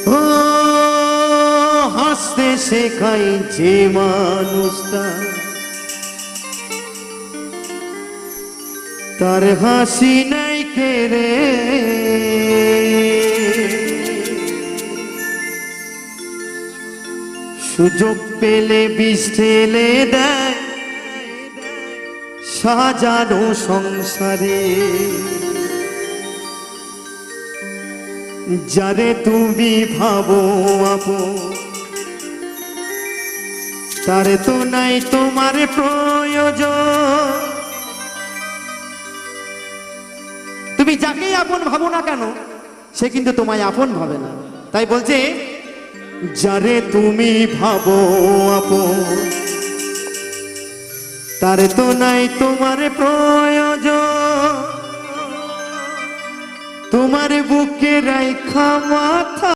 ও হাসতে শেখাই যে মানুষটা, তার হাসি নাই কেড়ে। সুযোগ পেলে বিষ ঢেলে দেয় সাজানো সংসারে। যারে তুমি ভাবো আপন, তারে তো নাই তোমার প্রয়োজন। তুমি যাকেই আপন ভাবো না কেন, সে কিন্তু তোমায় আপন ভাবে না। তাই বলছে, যারে তুমি ভাবো আপন, তারে তো নাই তোমার প্রয়োজন। তোমার বুকে রাইখা মাথা